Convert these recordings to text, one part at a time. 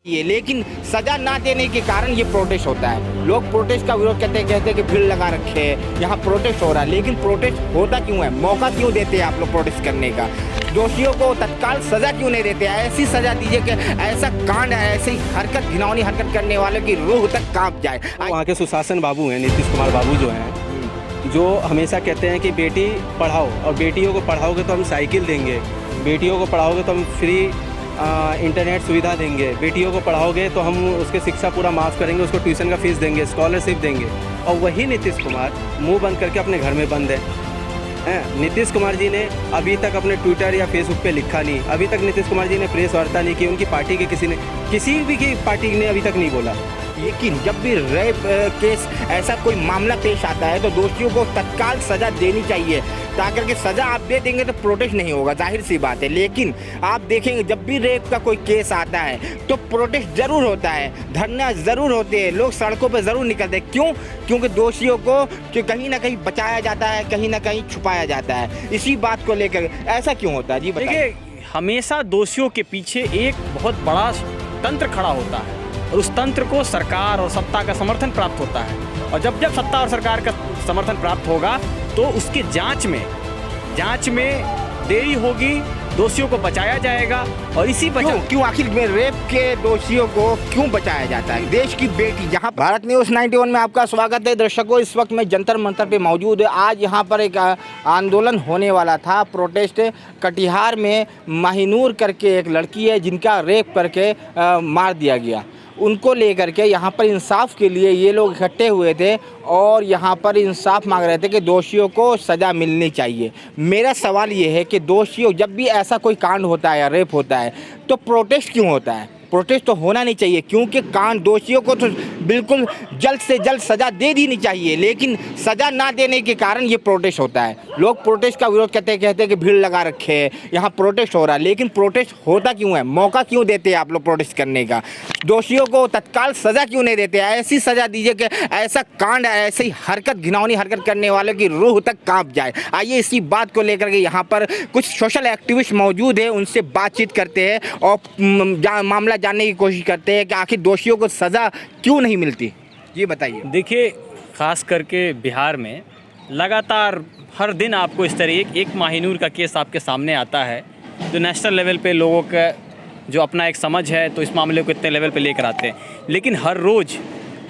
ये लेकिन सजा ना देने के कारण ये प्रोटेस्ट होता है। लोग प्रोटेस्ट का विरोध कहते हैं कि भीड़ लगा रखे है, यहाँ प्रोटेस्ट हो रहा है, लेकिन प्रोटेस्ट होता क्यों है? मौका क्यों देते हैं आप लोग प्रोटेस्ट करने का? दोषियों को तत्काल सजा क्यों नहीं देते? ऐसी सजा दीजिए कि ऐसा कांड, ऐसी हरकत, घिनौनी हरकत करने वालों की रूह तक कांप जाए। वहाँ के सुशासन बाबू हैं, नीतीश कुमार बाबू जो हैं, जो हमेशा कहते हैं कि बेटी पढ़ाओ, और बेटियों को पढ़ाओगे तो हम साइकिल देंगे, बेटियों को पढ़ाओगे तो हम फ्री इंटरनेट सुविधा देंगे, बेटियों को पढ़ाओगे तो हम उसके शिक्षा पूरा माफ़ करेंगे, उसको ट्यूशन का फीस देंगे, स्कॉलरशिप देंगे। और वही नीतीश कुमार मुंह बंद करके अपने घर में बंद है। नीतीश कुमार जी ने अभी तक अपने ट्विटर या फेसबुक पे लिखा नहीं, अभी तक नीतीश कुमार जी ने प्रेस वार्ता नहीं की, उनकी पार्टी के किसी भी की पार्टी ने अभी तक नहीं बोला। लेकिन जब भी रेप केस ऐसा कोई मामला पेश आता है तो दोषियों को तत्काल सजा देनी चाहिए, ताकि कि सजा आप दे देंगे तो प्रोटेस्ट नहीं होगा, जाहिर सी बात है। लेकिन आप देखेंगे जब भी रेप का कोई केस आता है तो प्रोटेस्ट ज़रूर होता है, धरना ज़रूर होते हैं, लोग सड़कों पर ज़रूर निकलते हैं। क्यों? क्योंकि दोषियों को कहीं ना कहीं बचाया जाता है, कहीं ना कहीं छुपाया जाता है। इसी बात को लेकर ऐसा क्यों होता है? जी बताइए। हमेशा दोषियों के पीछे एक बहुत बड़ा तंत्र खड़ा होता है, और उस तंत्र को सरकार और सत्ता का समर्थन प्राप्त होता है। और जब सत्ता और सरकार का समर्थन प्राप्त होगा तो उसकी जांच में देरी होगी, दोषियों को बचाया जाएगा। और इसी क्यों आखिर में रेप के दोषियों को क्यों बचाया जाता है? देश की बेटी जहां भारत न्यूज़ 91 में आपका स्वागत है। दर्शकों, इस वक्त मैं जंतर मंतर पे मौजूद है। आज यहां पर एक आंदोलन होने वाला था, प्रोटेस्ट। कटिहार में माहिनूर करके एक लड़की है जिनका रेप करके मार दिया गया, उनको लेकर के यहाँ पर इंसाफ के लिए ये लोग इकट्ठे हुए थे और यहाँ पर इंसाफ मांग रहे थे कि दोषियों को सज़ा मिलनी चाहिए। मेरा सवाल ये है कि दोषियों, जब भी ऐसा कोई कांड होता है या रेप होता है तो प्रोटेस्ट क्यों होता है? प्रोटेस्ट तो होना नहीं चाहिए, क्योंकि कांड दोषियों को तो बिल्कुल जल्द से जल्द सज़ा दे देनी चाहिए, लेकिन सज़ा ना देने के कारण ये प्रोटेस्ट होता है। लोग प्रोटेस्ट का विरोध कहते हैं कि भीड़ लगा रखे है, यहाँ प्रोटेस्ट हो रहा है, लेकिन प्रोटेस्ट होता क्यों है? मौका क्यों देते हैं आप लोग प्रोटेस्ट करने का? दोषियों को तत्काल सज़ा क्यों नहीं देते? ऐसी सज़ा दीजिए कि ऐसा कांड, ऐसी हरकत, घिनौनी हरकत करने वालों की रूह तक काँप जाए। आइए इसी बात को लेकर के यहाँ पर कुछ सोशल एक्टिविस्ट मौजूद है, उनसे बातचीत करते हैं और मामला जानने की कोशिश करते हैं कि आखिर दोषियों को सज़ा क्यों नहीं मिलती। ये बताइए। देखिए, ख़ास करके बिहार में लगातार हर दिन आपको इस तरह एक माहिनूर का केस आपके सामने आता है, जो नेशनल लेवल पे लोगों का जो अपना एक समझ है तो इस मामले को इतने लेवल पे लेकर आते हैं। लेकिन हर रोज़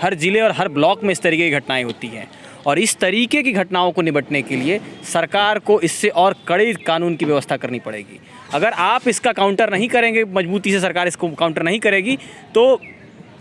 हर ज़िले और हर ब्लॉक में इस तरीके की घटनाएँ होती हैं, और इस तरीके की घटनाओं को निपटने के लिए सरकार को इससे और कड़ी कानून की व्यवस्था करनी पड़ेगी। अगर आप इसका काउंटर नहीं करेंगे, मजबूती से सरकार इसको काउंटर नहीं करेगी, तो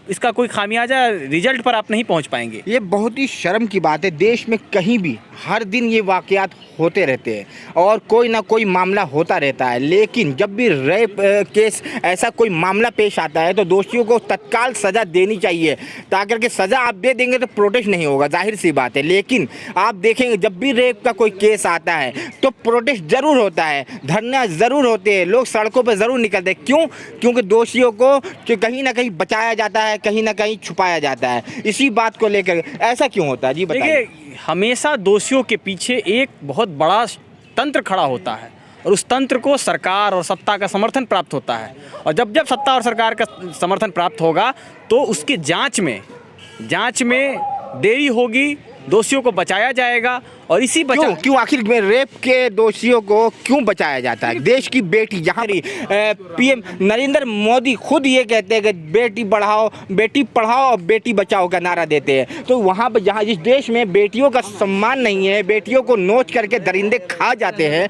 इसका कोई खामियाजा रिजल्ट पर आप नहीं पहुंच पाएंगे। ये बहुत ही शर्म की बात है। देश में कहीं भी हर दिन ये वाक़यात होते रहते हैं और कोई ना कोई मामला होता रहता है, लेकिन जब भी रेप केस ऐसा कोई मामला पेश आता है तो दोषियों को तत्काल सज़ा देनी चाहिए, ताकि कि सज़ा आप दे देंगे तो प्रोटेस्ट नहीं होगा, जाहिर सी बात है। लेकिन आप देखेंगे जब भी रेप का कोई केस आता है तो प्रोटेस्ट ज़रूर होता है, धरना ज़रूर होते हैं, लोग सड़कों पर ज़रूर निकलते हैं। क्यों? क्योंकि दोषियों को कहीं ना कहीं बचाया जाता है, कहीं ना कहीं छुपाया जाता है। इसी बात को लेकर ऐसा क्यों होता है? जी बताइए। हमेशा दोषियों के पीछे एक बहुत बड़ा तंत्र खड़ा होता है, और उस तंत्र को सरकार और सत्ता का समर्थन प्राप्त होता है। और जब सत्ता और सरकार का समर्थन प्राप्त होगा तो उसकी जांच में देरी होगी, दोषियों को बचाया जाएगा। और इसी क्यों आखिर में रेप के दोषियों को क्यों बचाया जाता है? देश की बेटी जहाँ पीएम नरेंद्र मोदी खुद ये कहते हैं कि बेटी पढ़ाओ और बेटी बचाओ का नारा देते हैं, तो वहाँ पर जहाँ जिस देश में बेटियों का सम्मान नहीं है, बेटियों को नोच करके दरिंदे खा जाते हैं,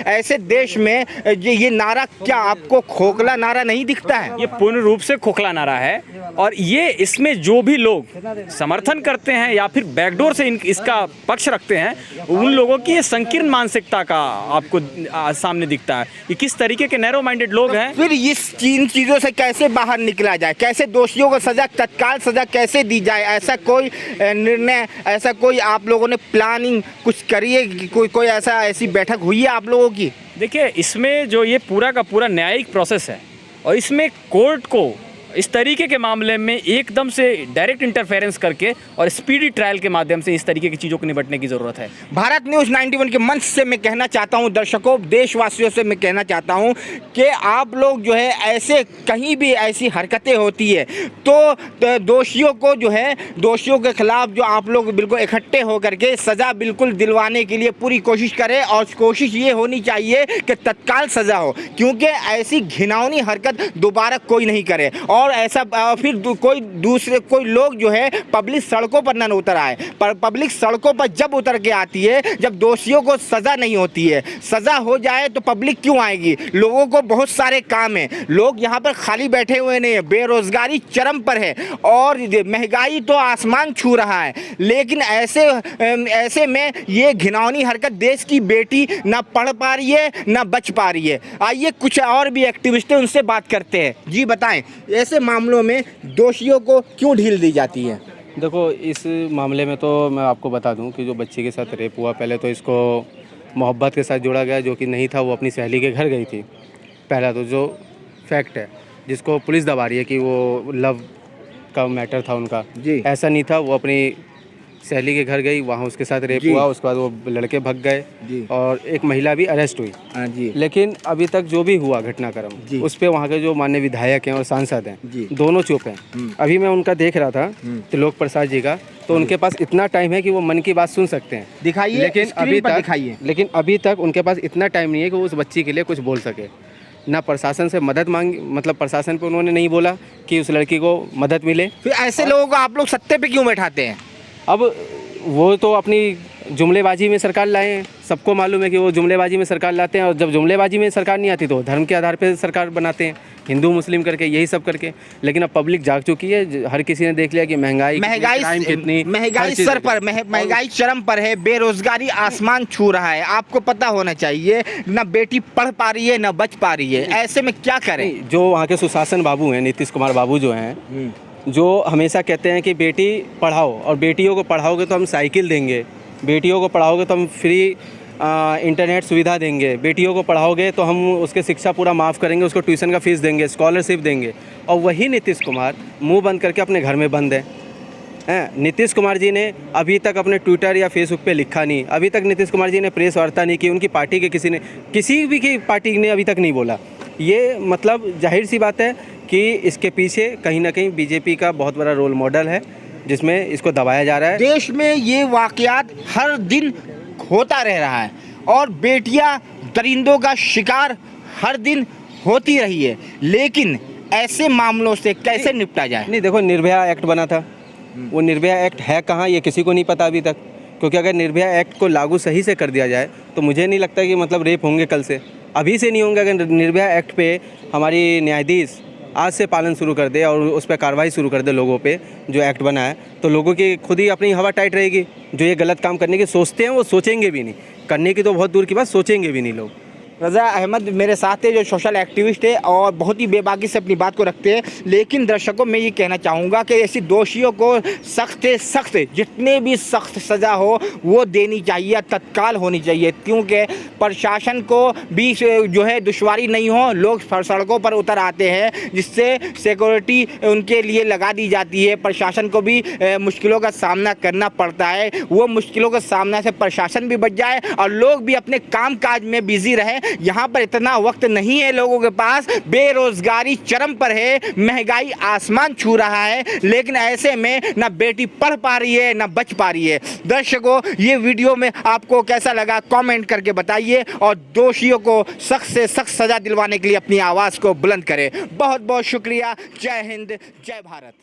ऐसे देश में ये नारा क्या आपको खोखला नारा नहीं दिखता है? ये पूर्ण रूप से खोखला नारा है, और ये इसमें जो भी लोग समर्थन करते हैं या फिर बैकडोर से इसका पक्ष रखते हैं, उन लोगों की ये संकीर्ण मानसिकता का आपको सामने दिखता है। ये किस तरीके के नैरो माइंडेड लोग हैं। फिर इन चीज़ों से कैसे बाहर निकला जाए? कैसे दोषियों को तत्काल सजा कैसे दी जाए? ऐसा कोई निर्णय, ऐसा कोई आप लोगों ने प्लानिंग कुछ करी है? कोई ऐसी बैठक हुई है आप लोगों की? देखिए, इसमें जो ये पूरा का पूरा न्यायिक प्रोसेस है, और इसमें कोर्ट को इस तरीके के मामले में एकदम से डायरेक्ट इंटरफेरेंस करके और स्पीडी ट्रायल के माध्यम से इस तरीके की चीज़ों को निपटने की ज़रूरत है। भारत न्यूज़ 91 के मंच से मैं कहना चाहता हूं, दर्शकों, देशवासियों से मैं कहना चाहता हूं कि आप लोग जो है ऐसे कहीं भी ऐसी हरकतें होती है तो दोषियों को जो है, दोषियों के खिलाफ जो आप लोग बिल्कुल इकट्ठे होकर के सज़ा बिल्कुल दिलवाने के लिए पूरी कोशिश करें, और कोशिश ये होनी चाहिए कि तत्काल सज़ा हो, क्योंकि ऐसी घिनौनी हरकत दोबारा कोई नहीं करे और ऐसा फिर कोई लोग जो है पब्लिक सड़कों पर न उतर आए। पर पब्लिक सड़कों पर जब उतर के आती है, जब दोषियों को सज़ा नहीं होती है, सज़ा हो जाए तो पब्लिक क्यों आएगी? लोगों को बहुत सारे काम हैं, लोग यहाँ पर खाली बैठे हुए नहीं है, बेरोजगारी चरम पर है और महंगाई तो आसमान छू रहा है। लेकिन ऐसे में ये घिनौनी हरकत देश की बेटी ना पढ़ पा रही है ना बच पा रही है। आइए कुछ और भी एक्टिविस्ट हैं, उनसे बात करते हैं। जी बताएं, ऐसे मामलों में दोषियों को क्यों ढील दी जाती है? देखो, इस मामले में तो मैं आपको बता दूं कि जो बच्ची के साथ रेप हुआ, पहले तो इसको मोहब्बत के साथ जोड़ा गया, जो कि नहीं था। वो अपनी सहेली के घर गई थी, पहला तो जो फैक्ट है, जिसको पुलिस दबा रही है कि वो लव का मैटर था उनका। जी। ऐसा नहीं था। वो अपनी सहेली के घर गई, वहाँ उसके साथ रेप हुआ, उसके बाद वो लड़के भग गए और एक महिला भी अरेस्ट हुई। जी। लेकिन अभी तक जो भी हुआ घटनाक्रम, उस पे वहाँ के जो माननीय विधायक हैं और सांसद हैं, दोनों चुप हैं। अभी मैं उनका देख रहा था, त्रिलोक प्रसाद जी का, तो उनके पास इतना टाइम है कि वो मन की बात सुन सकते हैं। दिखाइए, लेकिन अभी तक उनके पास इतना टाइम नहीं है कि वो उस बच्ची के लिए कुछ बोल सके। ना प्रशासन से मदद मांगी, मतलब प्रशासन पे उन्होंने नहीं बोला कि उस लड़की को मदद मिले। फिर ऐसे लोगों को आप लोग सत्ते पे क्यों बैठाते हैं? अब वो तो अपनी जुमलेबाजी में सरकार लाए हैं, सबको मालूम है कि वो जुमलेबाजी में सरकार लाते हैं, और जब जुमलेबाजी में सरकार नहीं आती तो धर्म के आधार पर सरकार बनाते हैं, हिंदू मुस्लिम करके, यही सब करके। लेकिन अब पब्लिक जाग चुकी है, हर किसी ने देख लिया कि महंगाई सर पर, महंगाई चरम पर है, बेरोजगारी आसमान छू रहा है। आपको पता होना चाहिए, ना बेटी पढ़ पा रही है ना बच पा रही है। ऐसे में क्या करें? जो वहाँ के सुशासन बाबू हैं, नीतीश कुमार बाबू जो हैं, जो हमेशा कहते हैं कि बेटी पढ़ाओ, और बेटियों को पढ़ाओगे तो हम साइकिल देंगे, बेटियों को पढ़ाओगे तो हम फ्री इंटरनेट सुविधा देंगे, बेटियों को पढ़ाओगे तो हम उसके शिक्षा पूरा माफ़ करेंगे, उसको ट्यूशन का फीस देंगे, स्कॉलरशिप देंगे। और वही नीतीश कुमार मुंह बंद करके अपने घर में बंद है। नीतीश कुमार जी ने अभी तक अपने ट्विटर या फेसबुक पे लिखा नहीं, अभी तक नीतीश कुमार जी ने प्रेस वार्ता नहीं की, उनकी पार्टी के किसी भी की पार्टी ने अभी तक नहीं बोला। ये मतलब जाहिर सी बात है कि इसके पीछे कहीं ना कहीं बीजेपी का बहुत बड़ा रोल मॉडल है, जिसमें इसको दबाया जा रहा है। देश में ये वाकयात हर दिन होता रह रहा है और बेटियां दरिंदों का शिकार हर दिन होती रही है, लेकिन ऐसे मामलों से कैसे निपटा जाए? नहीं, देखो, निर्भया एक्ट बना था, वो निर्भया एक्ट है कहाँ, ये किसी को नहीं पता अभी तक। क्योंकि अगर निर्भया एक्ट को लागू सही से कर दिया जाए तो मुझे नहीं लगता कि मतलब रेप होंगे कल से, अभी से नहीं होंगे। अगर निर्भया एक्ट पे हमारी न्यायाधीश आज से पालन शुरू कर दे और उस पर कार्रवाई शुरू कर दे लोगों पे, जो एक्ट बना है, तो लोगों की खुद ही अपनी हवा टाइट रहेगी। जो ये गलत काम करने की सोचते हैं वो सोचेंगे भी नहीं, करने की तो बहुत दूर की बात, सोचेंगे भी नहीं लोग। रज़ा अहमद मेरे साथ है, जो सोशल एक्टिविस्ट है और बहुत ही बेबाकी से अपनी बात को रखते हैं। लेकिन दर्शकों, मैं ये कहना चाहूँगा कि ऐसी दोषियों को सख्त से सख्त, जितने भी सख्त सज़ा हो वो देनी चाहिए, तत्काल होनी चाहिए, क्योंकि प्रशासन को भी जो है दुश्वारी नहीं हो। लोग सड़कों पर उतर आते हैं, जिससे सिक्योरिटी उनके लिए लगा दी जाती है, प्रशासन को भी मुश्किलों का सामना करना पड़ता है। वो मुश्किलों का सामना से प्रशासन भी बच जाए और लोग भी अपने काम काज में बिजी रहें। यहाँ पर इतना वक्त नहीं है लोगों के पास, बेरोजगारी चरम पर है, महंगाई आसमान छू रहा है, लेकिन ऐसे में ना बेटी पढ़ पा रही है ना बच पा रही है। दर्शकों, ये वीडियो में आपको कैसा लगा कमेंट करके बताइए और दोषियों को सख्त से सख्त सजा दिलवाने के लिए अपनी आवाज़ को बुलंद करें। बहुत बहुत शुक्रिया। जय हिंद, जय भारत।